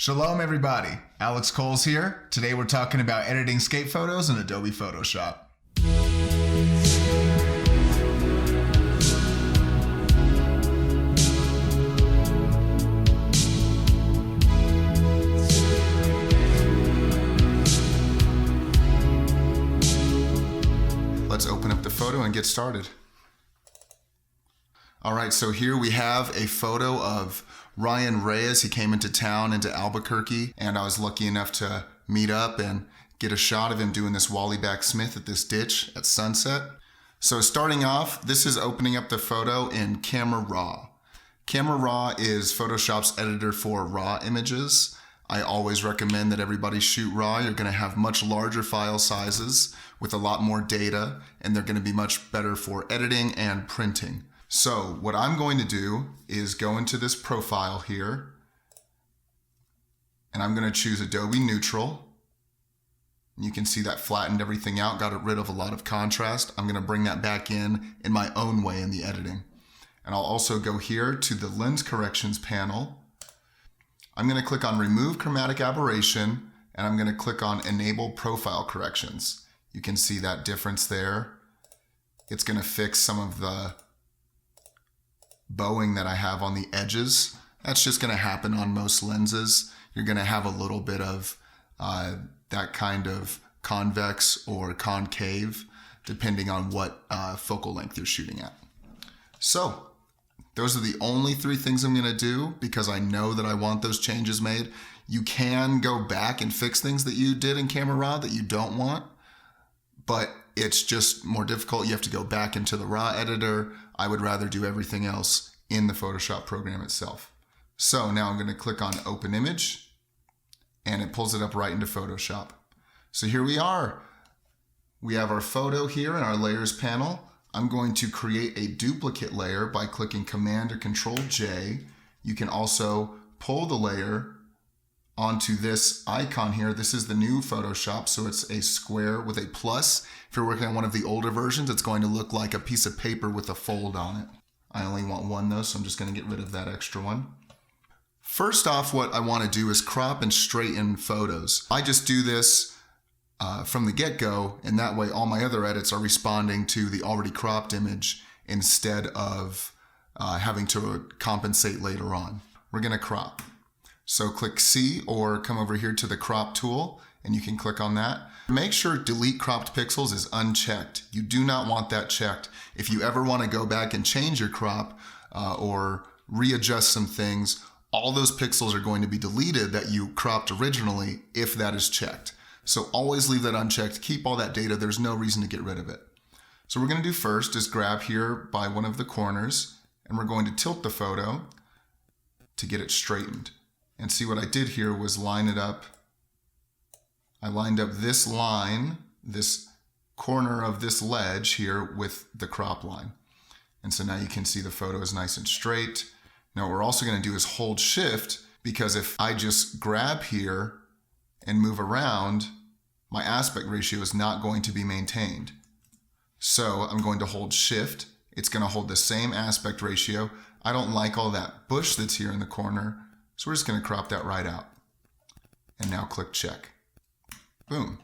Shalom everybody, Alex Coles here. Today we're talking about editing skate photos in Adobe Photoshop. Let's open up the photo and get started. All right, so here we have a photo of Ryan Reyes. He came into town, into Albuquerque, and I was lucky enough to meet up and get a shot of him doing this Wally back Smith at this ditch at sunset. So starting off, this is opening up the photo in Camera Raw. Camera Raw is Photoshop's editor for raw images. I always recommend that everybody shoot raw. You're gonna have much larger file sizes with a lot more data, and they're gonna be much better for editing and printing. So what I'm going to do is go into this profile here, and I'm going to choose Adobe Neutral. You can see that flattened everything out, got rid of a lot of contrast. I'm going to bring that back in my own way in the editing. And I'll also go here to the Lens Corrections panel. I'm going to click on Remove Chromatic Aberration, and I'm going to click on Enable Profile Corrections. You can see that difference there. It's going to fix some of the bowing that I have on the edges. That's just going to happen on most lenses. You're going to have a little bit of that kind of convex or concave depending on what focal length you're shooting at. So those are the only three things I'm going to do because I know that I want those changes made. You can go back and fix things that you did in Camera Raw that you don't want, but it's just more difficult. You have to go back into the raw editor. I would rather do everything else in the Photoshop program itself. So now I'm going to click on Open Image, and it pulls it up right into Photoshop. So here we are. We have our photo here in our Layers panel. I'm going to create a duplicate layer by clicking Command or Control J. You can also pull the layer onto this icon here. This is the new Photoshop, so it's a square with a plus. If you're working on one of the older versions, it's going to look like a piece of paper with a fold on it. I only want one though, so I'm just going to get rid of that extra one. First off, what I want to do is crop and straighten photos. I just do this from the get-go, and that way all my other edits are responding to the already cropped image instead of having to compensate later on. We're going to crop. So click C or come over here to the crop tool and you can click on that. Make sure delete cropped pixels is unchecked. You do not want that checked. If you ever want to go back and change your crop or readjust some things, all those pixels are going to be deleted that you cropped originally if that is checked. So always leave that unchecked. Keep all that data. There's no reason to get rid of it. So what we're going to do first is grab here by one of the corners and we're going to tilt the photo to get it straightened. And see what I did here was line it up. I lined up this line, this corner of this ledge here with the crop line. And so now you can see the photo is nice and straight. Now what we're also going to do is hold shift, because if I just grab here and move around, my aspect ratio is not going to be maintained. So I'm going to hold shift. It's going to hold the same aspect ratio. I don't like all that bush that's here in the corner. So we're just going to crop that right out. And now click check. Boom.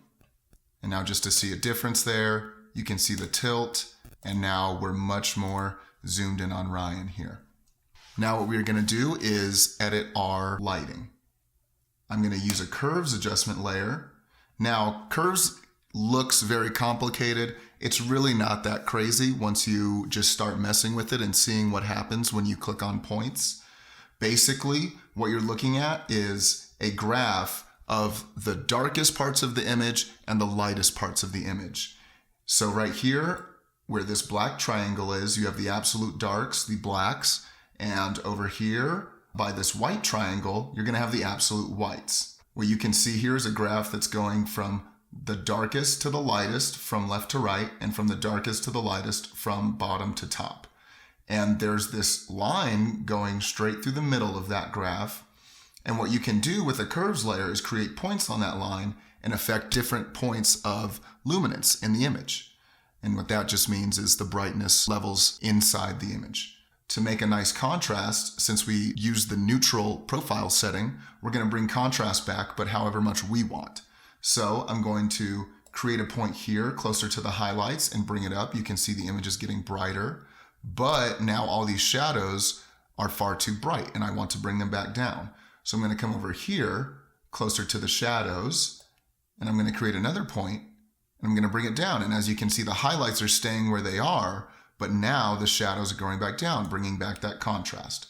And now just to see a difference there, you can see the tilt, and now we're much more zoomed in on Ryan here. Now what we're going to do is edit our lighting. I'm going to use a curves adjustment layer. Now curves looks very complicated. It's really not that crazy once you just start messing with it and seeing what happens when you click on points. Basically, what you're looking at is a graph of the darkest parts of the image and the lightest parts of the image. So right here, where this black triangle is, you have the absolute darks, the blacks, and over here, by this white triangle, you're gonna have the absolute whites. What you can see here is a graph that's going from the darkest to the lightest, from left to right, and from the darkest to the lightest, from bottom to top. And there's this line going straight through the middle of that graph. And what you can do with a curves layer is create points on that line and affect different points of luminance in the image. And what that just means is the brightness levels inside the image. to make a nice contrast, since we use the neutral profile setting, we're going to bring contrast back, but however much we want. So I'm going to create a point here closer to the highlights and bring it up. You can see the image is getting brighter, but now all these shadows are far too bright and I want to bring them back down. So I'm going to come over here closer to the shadows and I'm going to create another point and I'm going to bring it down. And as you can see, the highlights are staying where they are, but now the shadows are going back down, bringing back that contrast.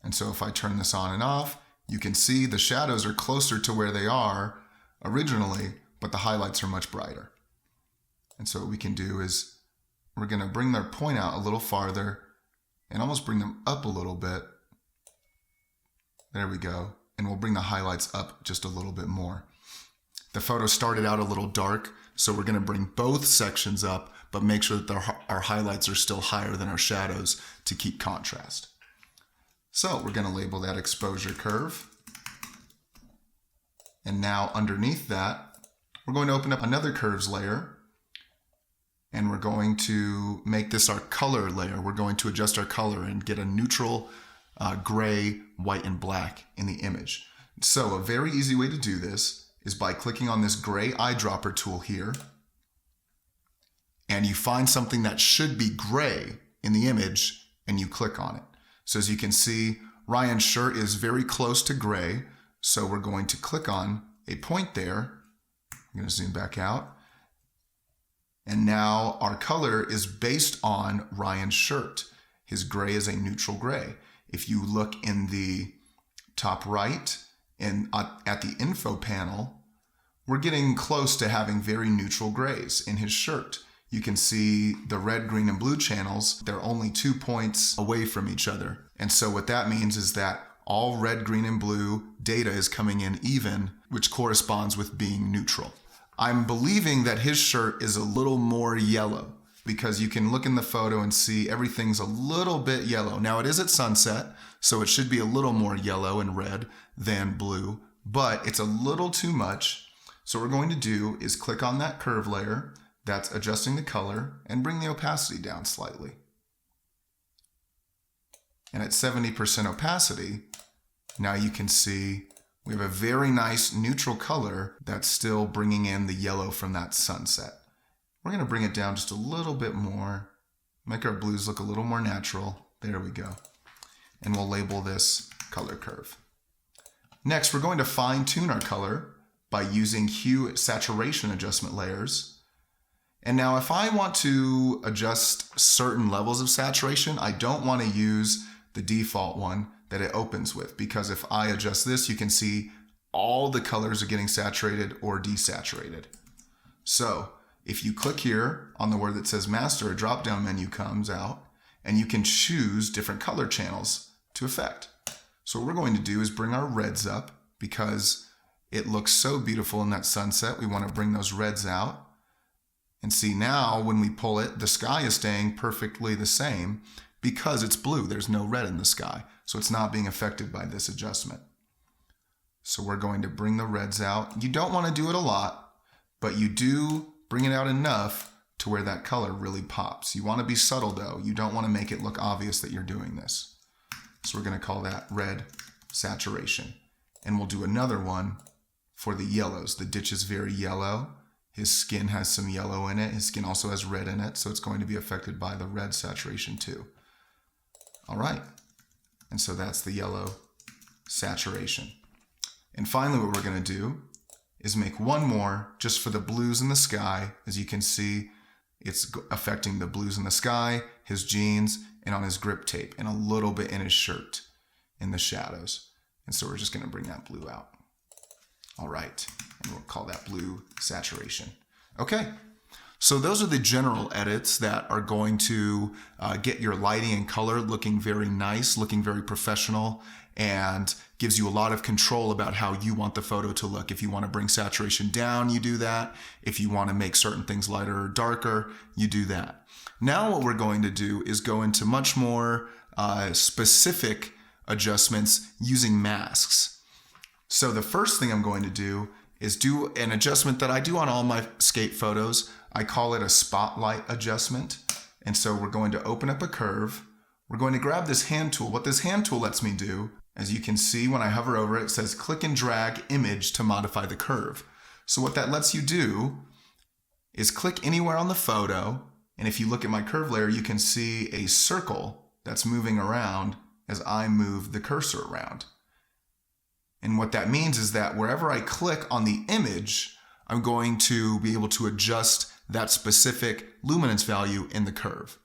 And so if I turn this on and off, you can see the shadows are closer to where they are originally, but the highlights are much brighter. And so what we can do is we're going to bring their point out a little farther and almost bring them up a little bit. There we go. And we'll bring the highlights up just a little bit more. The photo started out a little dark, so we're going to bring both sections up, but make sure that our highlights are still higher than our shadows to keep contrast. So we're going to label that exposure curve. And now underneath that, we're going to open up another curves layer. And we're going to make this our color layer. We're going to adjust our color and get a neutral gray, white, and black in the image. So a very easy way to do this is by clicking on this gray eyedropper tool here. And you find something that should be gray in the image and you click on it. So as you can see, Ryan's shirt is very close to gray. So we're going to click on a point there. I'm going to zoom back out. And now our color is based on Ryan's shirt. His gray is a neutral gray. If you look in the top right and at the info panel, we're getting close to having very neutral grays in his shirt. You can see the red, green, and blue channels. They're only 2 points away from each other. And so what that means is that all red, green, and blue data is coming in even, which corresponds with being neutral. I'm believing that his shirt is a little more yellow because you can look in the photo and see everything's a little bit yellow. Now it is at sunset, so it should be a little more yellow and red than blue, but it's a little too much. So what we're going to do is click on that curve layer that's adjusting the color and bring the opacity down slightly. And at 70% opacity, now you can see we have a very nice neutral color that's still bringing in the yellow from that sunset. We're going to bring it down just a little bit more, make our blues look a little more natural. There we go. And we'll label this color curve. Next, we're going to fine tune our color by using hue saturation adjustment layers. And now if I want to adjust certain levels of saturation, I don't want to use the default one that it opens with, because if I adjust this, you can see all the colors are getting saturated or desaturated. So if you click here on the word that says master, a drop-down menu comes out and you can choose different color channels to affect. So what we're going to do is bring our reds up because it looks so beautiful in that sunset. We want to bring those reds out and see now when we pull it, the sky is staying perfectly the same because it's blue. There's no red in the sky. So it's not being affected by this adjustment. So we're going to bring the reds out. You don't want to do it a lot, but you do bring it out enough to where that color really pops. You want to be subtle though. You don't want to make it look obvious that you're doing this. So we're going to call that red saturation. And we'll do another one for the yellows. The ditch is very yellow. His skin has some yellow in it. His skin also has red in it. So it's going to be affected by the red saturation too. All right. And so that's the yellow saturation. And finally, what we're going to do is make one more just for the blues in the sky. As you can see, it's affecting the blues in the sky, his jeans, and on his grip tape, and a little bit in his shirt in the shadows. And so we're just going to bring that blue out. All right. And we'll call that blue saturation. Okay. So those are the general edits that are going to get your lighting and color looking very nice, looking very professional, and gives you a lot of control about how you want the photo to look. If you want to bring saturation down, you do that. If you want to make certain things lighter or darker, you do that. Now what we're going to do is go into much more specific adjustments using masks. So the first thing I'm going to do is do an adjustment that I do on all my skate photos. I call it a spotlight adjustment. And so we're going to open up a curve. we're going to grab this hand tool. What this hand tool lets me do, as you can see when I hover over it, it says click and drag image to modify the curve. So what that lets you do is click anywhere on the photo, and if you look at my curve layer, you can see a circle that's moving around as I move the cursor around. And what that means is that wherever I click on the image, I'm going to be able to adjust that specific luminance value in the curve.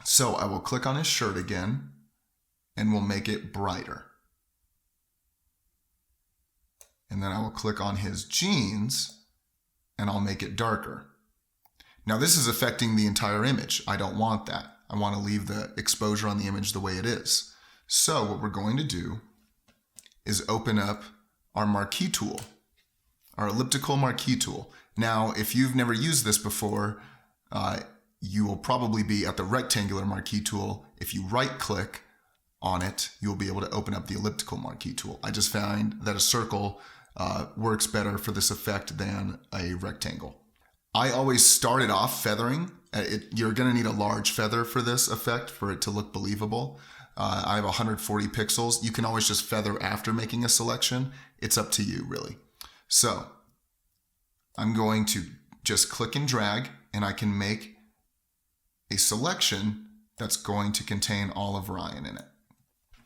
So I will click on his shirt again, and we'll make it brighter. And then I will click on his jeans, and I'll make it darker. Now this is affecting the entire image. I don't want that. I want to leave the exposure on the image the way it is. So what we're going to do is open up our marquee tool, our elliptical marquee tool. Now, if you've never used this before, you will probably be at the rectangular marquee tool. If you right click on it, you'll be able to open up the elliptical marquee tool. I just found that a circle works better for this effect than a rectangle. I always started off feathering. You're gonna need a large feather for this effect for it to look believable. I have 140 pixels. You can always just feather after making a selection. It's up to you, really. So I'm going to just click and drag, and I can make a selection that's going to contain all of Ryan in it.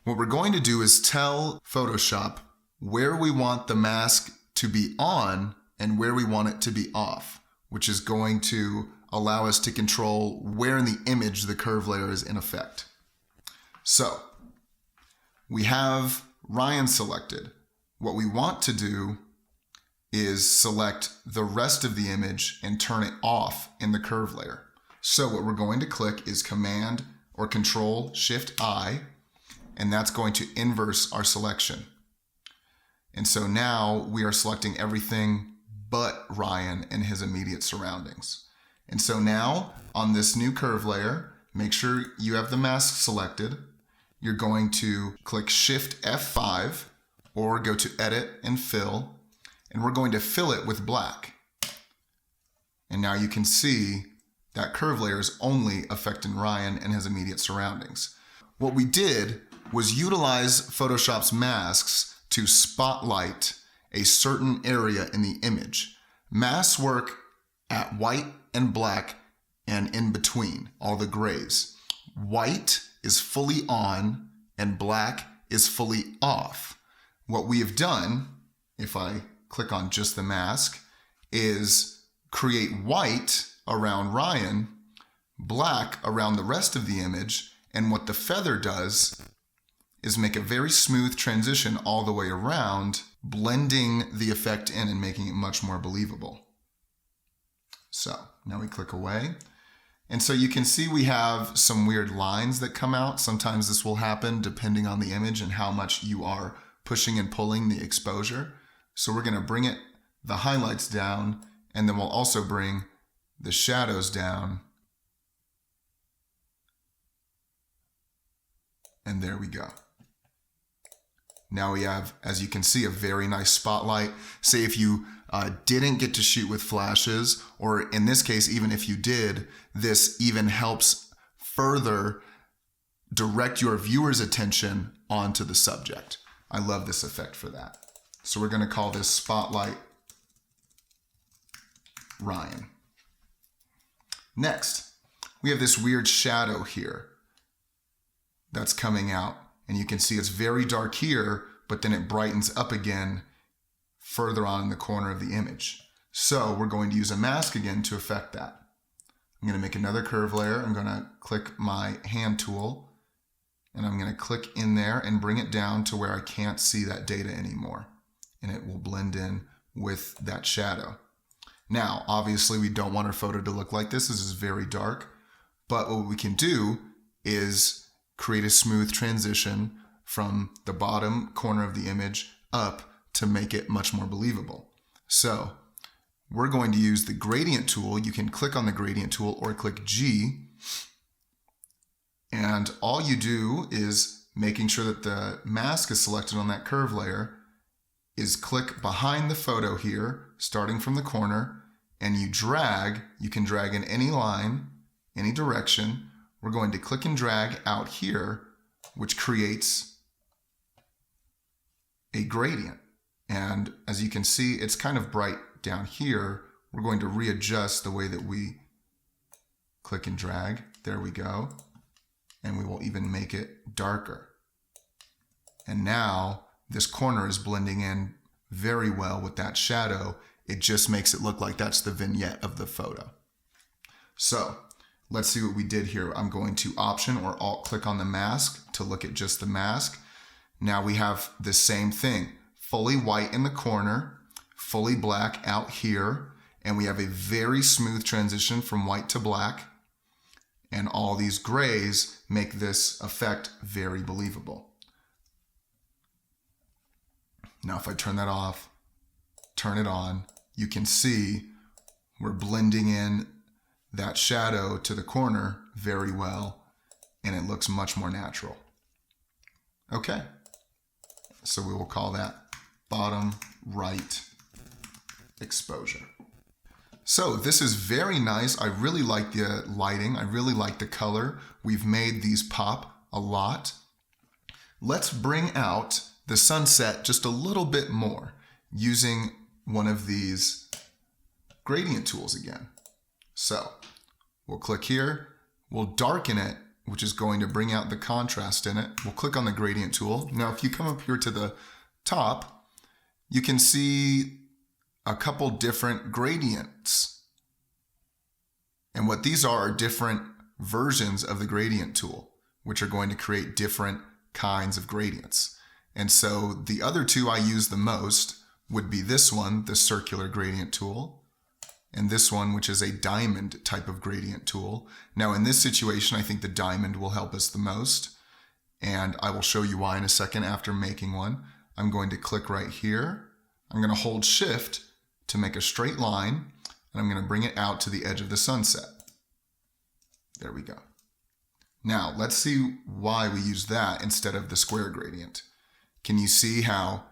What we're going to do is tell Photoshop where we want the mask to be on and where we want it to be off, which is going to allow us to control where in the image the curve layer is in effect. So we have Ryan selected. What we want to do is select the rest of the image and turn it off in the curve layer. So what we're going to click is Command or Control Shift I, and that's going to inverse our selection. And so now we are selecting everything but Ryan and his immediate surroundings. And so now on this new curve layer, make sure you have the mask selected. You're going to click Shift F5 or go to Edit and Fill, and we're going to fill it with black. And now you can see that curve layer is only affecting Ryan and his immediate surroundings. What we did was utilize Photoshop's masks to spotlight a certain area in the image. Masks work at white and black and in between, all the grays. White is fully on and black is fully off. What we have done, if I click on just the mask, is create white around Ryan, black around the rest of the image, and what the feather does is make a very smooth transition all the way around, blending the effect in and making it much more believable. So now we click away. And so you can see we have some weird lines that come out. Sometimes this will happen depending on the image and how much you are pushing and pulling the exposure. So we're going to bring the highlights down, and then we'll also bring the shadows down. And there we go. Now we have, as you can see, a very nice spotlight. Say if you didn't get to shoot with flashes, or in this case, even if you did, this even helps further direct your viewer's attention onto the subject. I love this effect for that. So we're going to call this Spotlight Ryan. Next, we have this weird shadow here that's coming out. And you can see it's very dark here, but then it brightens up again further on in the corner of the image. So we're going to use a mask again to affect that. I'm going to make another curve layer. I'm going to click my hand tool, and I'm going to click in there and bring it down to where I can't see that data anymore. And it will blend in with that shadow. Now, obviously, we don't want our photo to look like this. This is very dark. But what we can do is create a smooth transition from the bottom corner of the image up to make it much more believable. So we're going to use the gradient tool. You can click on the gradient tool or click G. And all you do is making sure that the mask is selected on that curve layer is click behind the photo here, starting from the corner, and you can drag in any line, any direction, we're going to click and drag out here, which creates a gradient. And as you can see, it's kind of bright down here. We're going to readjust the way that we click and drag. There we go. And we will even make it darker. And now this corner is blending in very well with that shadow. It just makes it look like that's the vignette of the photo. So let's see what we did here. I'm going to Option or Alt click on the mask to look at just the mask. Now we have the same thing. Fully white in the corner, fully black out here, and we have a very smooth transition from white to black. And all these grays make this effect very believable. Now if I turn that off, turn it on, you can see we're blending in that shadow to the corner very well, and it looks much more natural. Okay, so we will call that bottom right exposure. So this is very nice. I really like the lighting. I really like the color. We've made these pop a lot. Let's bring out the sunset just a little bit more using one of these gradient tools again. So we'll click here, we'll darken it, which is going to bring out the contrast in it. We'll click on the gradient tool. Now, if you come up here to the top, you can see a couple different gradients. And what these are different versions of the gradient tool, which are going to create different kinds of gradients. And so the other two I use the most would be this one, the circular gradient tool, and this one, which is a diamond type of gradient tool. Now in this situation, I think the diamond will help us the most, and I will show you why in a second after making one. I'm going to click right here. I'm going to hold Shift to make a straight line, and I'm going to bring it out to the edge of the sunset. There we go. Now let's see why we use that instead of the square gradient. Can you see how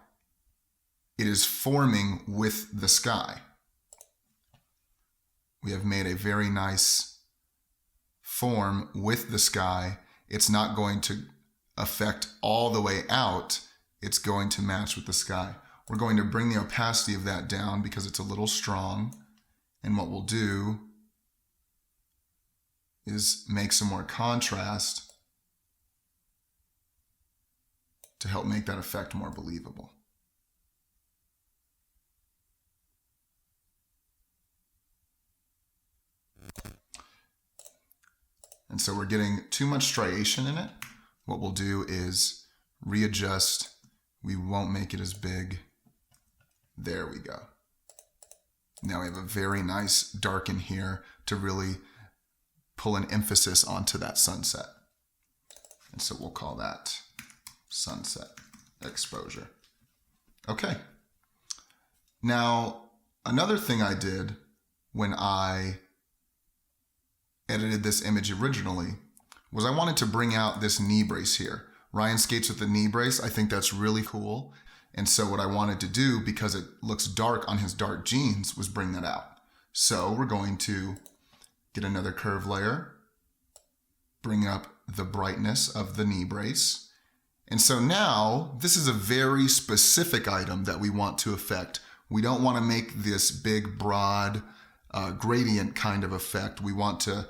it is forming with the sky? We have made a very nice form with the sky. It's not going to affect all the way out. It's going to match with the sky. We're going to bring the opacity of that down because it's a little strong. And what we'll do is make some more contrast to help make that effect more believable. And so we're getting too much striation in it. What we'll do is readjust. We won't make it as big. There we go. Now we have a very nice darken here to really pull an emphasis onto that sunset. And so we'll call that sunset exposure. Okay. Now, another thing I did when I edited this image originally was I wanted to bring out this knee brace here. Ryan skates with the knee brace. I think that's really cool. And so what I wanted to do, because it looks dark on his dark jeans, was bring that out. So we're going to get another curve layer, bring up the brightness of the knee brace. And so now this is a very specific item that we want to affect. We don't want to make this big, broad gradient kind of effect. We want to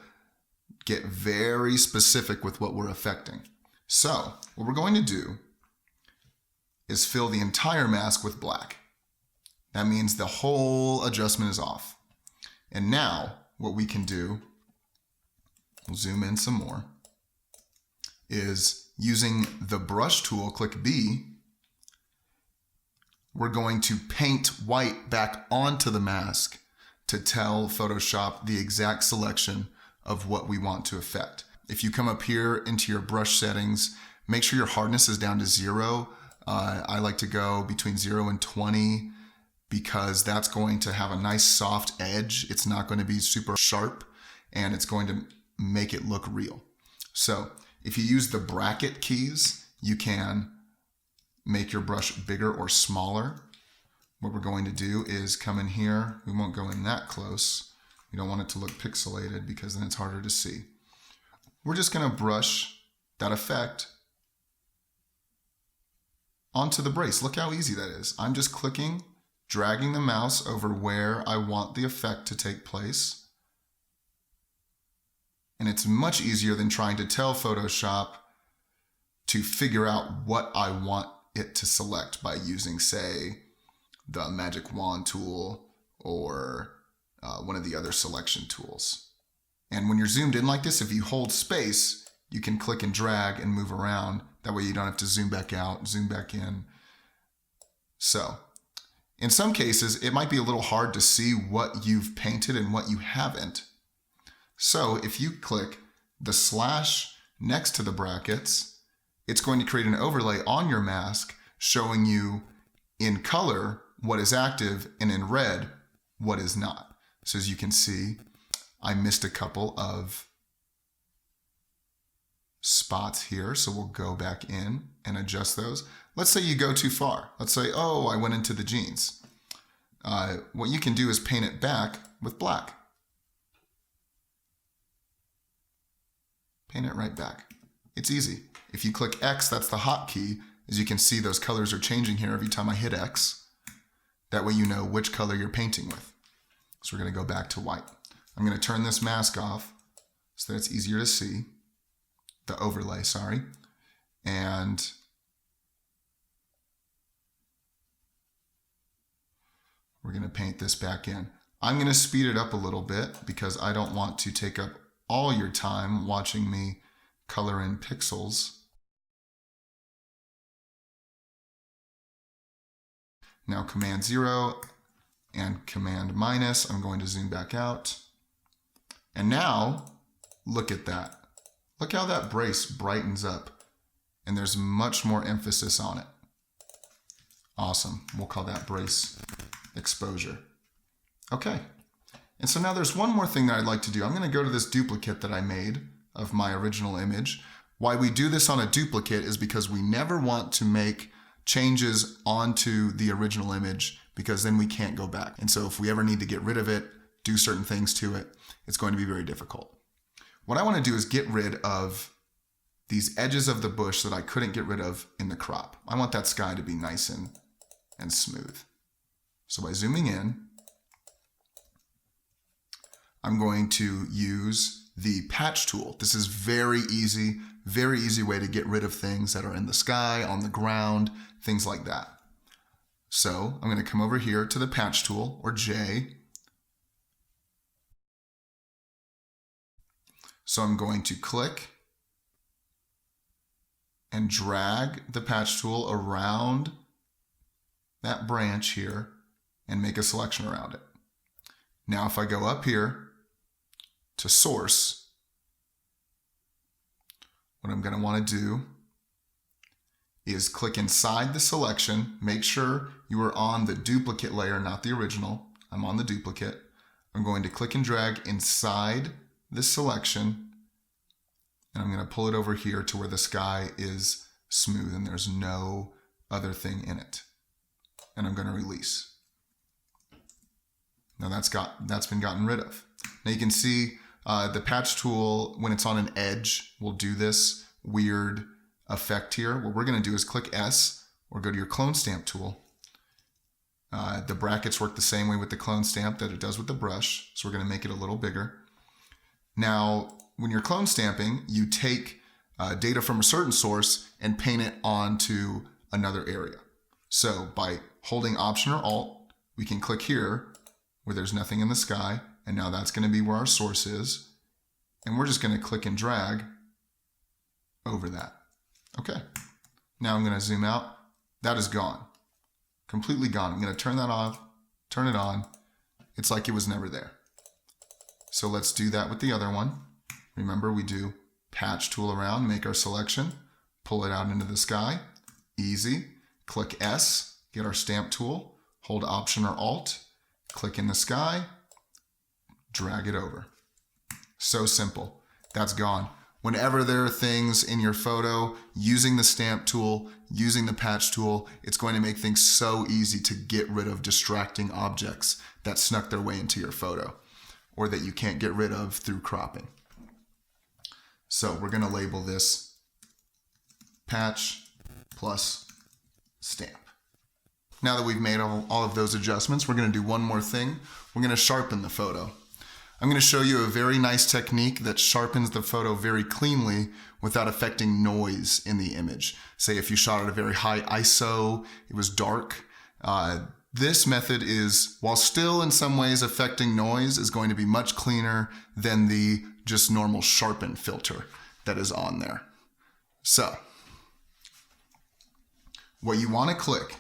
get very specific with what we're affecting. So what we're going to do is fill the entire mask with black. That means the whole adjustment is off. And now what we can do, we'll zoom in some more, is using the brush tool, click B, we're going to paint white back onto the mask to tell Photoshop the exact selection of what we want to affect. If you come up here into your brush settings, make sure your hardness is down to 0. I like to go between 0 and 20 because that's going to have a nice soft edge. It's not going to be super sharp and it's going to make it look real. So if you use the bracket keys, you can make your brush bigger or smaller. What we're going to do is come in here. We won't go in that close. We don't want it to look pixelated because then it's harder to see. we're just going to brush that effect onto the brace. Look how easy that is. I'm just clicking, dragging the mouse over where I want the effect to take place. And it's much easier than trying to tell Photoshop to figure out what I want it to select by using, say, the magic wand tool or one of the other selection tools. And when you're zoomed in like this, if you hold space, you can click and drag and move around. That way you don't have to zoom back out, zoom back in. So, in some cases, it might be a little hard to see what you've painted and what you haven't. So, if you click the slash next to the brackets, it's going to create an overlay on your mask showing you in color what is active and in red what is not. So as you can see, I missed a couple of spots here, so we'll go back in and adjust those. Let's say you go too far. Let's say, oh, I went into the jeans. What you can do is paint it back with black. Paint it right back. It's easy. If you click X, that's the hotkey. As you can see, those colors are changing here every time I hit X. That way you know which color you're painting with. So we're going to go back to white. I'm going to turn this mask off so that it's easier to see. The overlay, sorry. And we're going to paint this back in. I'm going to speed it up a little bit because I don't want to take up all your time watching me color in pixels. Now Command 0 and Command minus, I'm going to zoom back out. And now, look at that. Look how that brace brightens up. And there's much more emphasis on it. Awesome. We'll call that brace exposure. Okay. And so now there's one more thing that I'd like to do. I'm going to go to this duplicate that I made of my original image. Why we do this on a duplicate is because we never want to make changes onto the original image because then we can't go back. And so if we ever need to get rid of it, do certain things to it, it's going to be very difficult. What I want to do is get rid of these edges of the bush that I couldn't get rid of in the crop. I want that sky to be nice and smooth. So by zooming in, I'm going to use the patch tool. This is very easy way to get rid of things that are in the sky, on the ground, things like that. So I'm going to come over here to the patch tool, or J. So I'm going to click and drag the patch tool around that branch here and make a selection around it. Now if I go up here to source, what I'm going to want to do is click inside the selection. Make sure you are on the duplicate layer, not the original. I'm on the duplicate. I'm going to click and drag inside this selection, and I'm going to pull it over here to where the sky is smooth and there's no other thing in it. And I'm going to release. Now that's been gotten rid of. Now you can see the patch tool, when it's on an edge, will do this weird effect here. What we're going to do is click S or go to your clone stamp tool. The brackets work the same way with the clone stamp that it does with the brush, so we're going to make it a little bigger. Now, when you're clone stamping, you take data from a certain source and paint it onto another area. So by holding Option or Alt, we can click here where there's nothing in the sky, and now that's going to be where our source is. And we're just going to click and drag over that. Okay. Now I'm going to zoom out. That is gone. Completely gone. I'm going to turn that off, turn it on. It's like it was never there. So let's do that with the other one. Remember, we do patch tool around, make our selection, pull it out into the sky. Easy. Click S, get our stamp tool, hold Option or Alt, click in the sky, drag it over. So simple. That's gone. Whenever there are things in your photo, using the stamp tool, using the patch tool, it's going to make things so easy to get rid of distracting objects that snuck their way into your photo or that you can't get rid of through cropping. So we're going to label this patch plus stamp. Now that we've made all of those adjustments, we're going to do one more thing. We're going to sharpen the photo. I'm going to show you a very nice technique that sharpens the photo very cleanly without affecting noise in the image. Say if you shot at a very high ISO, it was dark. This method is, while still in some ways affecting noise, is going to be much cleaner than the just normal sharpen filter that is on there. So, what you want to click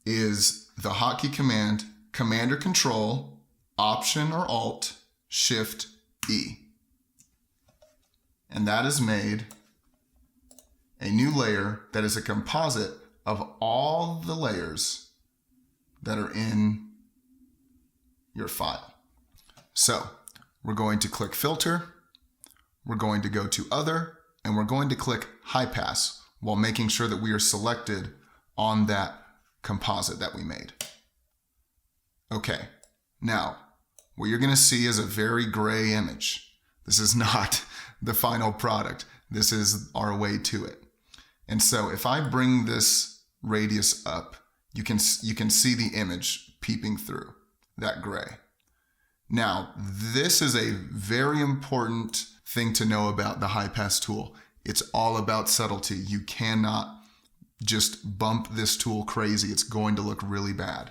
is the hotkey command, Command or Control, Option or Alt, Shift E. And that has made a new layer that is a composite of all the layers that are in your file. So we're going to click Filter, we're going to go to Other, and we're going to click High Pass while making sure that we are selected on that composite that we made. Okay, now what you're going to see is a very gray image. This is not the final product. This is our way to it. And so if I bring this radius up, you can see the image peeping through that gray. Now, this is a very important thing to know about the high pass tool. It's all about subtlety. You cannot just bump this tool crazy. It's going to look really bad.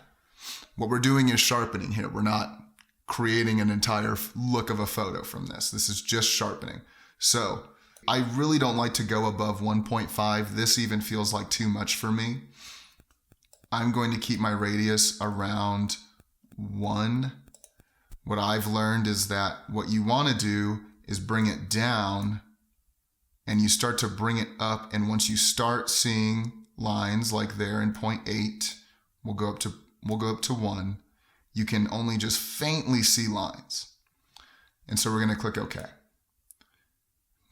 What we're doing is sharpening here. We're not creating an entire look of a photo from this. This is just sharpening. So I really don't like to go above 1.5. This even feels like too much for me. I'm going to keep my radius around 1. What I've learned is that what you want to do is bring it down and you start to bring it up. And once you start seeing lines like there in 0.8, we'll go up to 1. You can only just faintly see lines. And so we're going to click OK.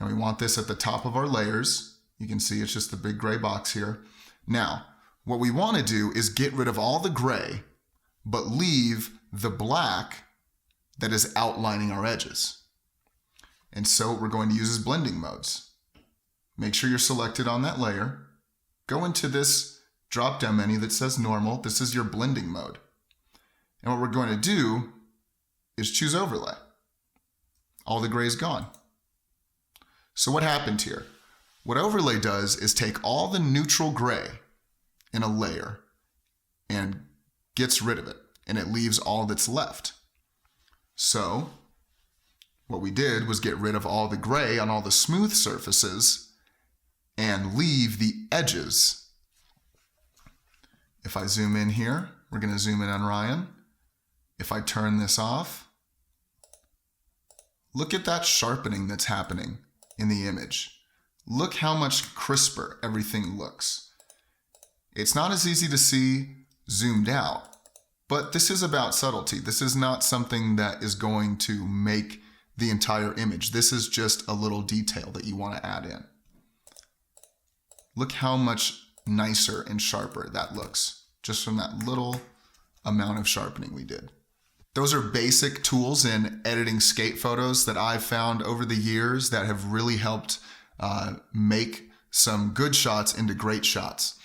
Now we want this at the top of our layers. You can see it's just the big gray box here. Now, what we want to do is get rid of all the gray, but leave the black that is outlining our edges. And so what we're going to use is blending modes. Make sure you're selected on that layer. Go into this drop-down menu that says normal. This is your blending mode. And what we're going to do is choose overlay. All the gray is gone. So what happened here? What overlay does is take all the neutral gray in a layer and gets rid of it, and it leaves all that's left. So what we did was get rid of all the gray on all the smooth surfaces and leave the edges. If I zoom in here, we're going to zoom in on Ryan. If I turn this off, look at that sharpening that's happening in the image. Look how much crisper everything looks. It's not as easy to see zoomed out, but this is about subtlety. This is not something that is going to make the entire image. This is just a little detail that you want to add in. Look how much nicer and sharper that looks just from that little amount of sharpening we did. Those are basic tools in editing skate photos that I've found over the years that have really helped make some good shots into great shots.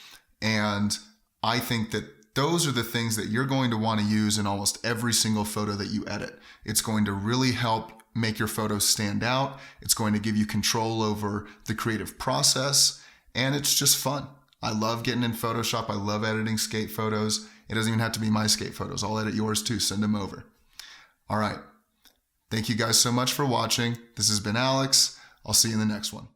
And I think that those are the things that you're going to want to use in almost every single photo that you edit. It's going to really help make your photos stand out. It's going to give you control over the creative process, and it's just fun. I love getting in Photoshop. I love editing skate photos. It doesn't even have to be my skate photos. I'll edit yours too. Send them over. All right. Thank you guys so much for watching. This has been Alex. I'll see you in the next one.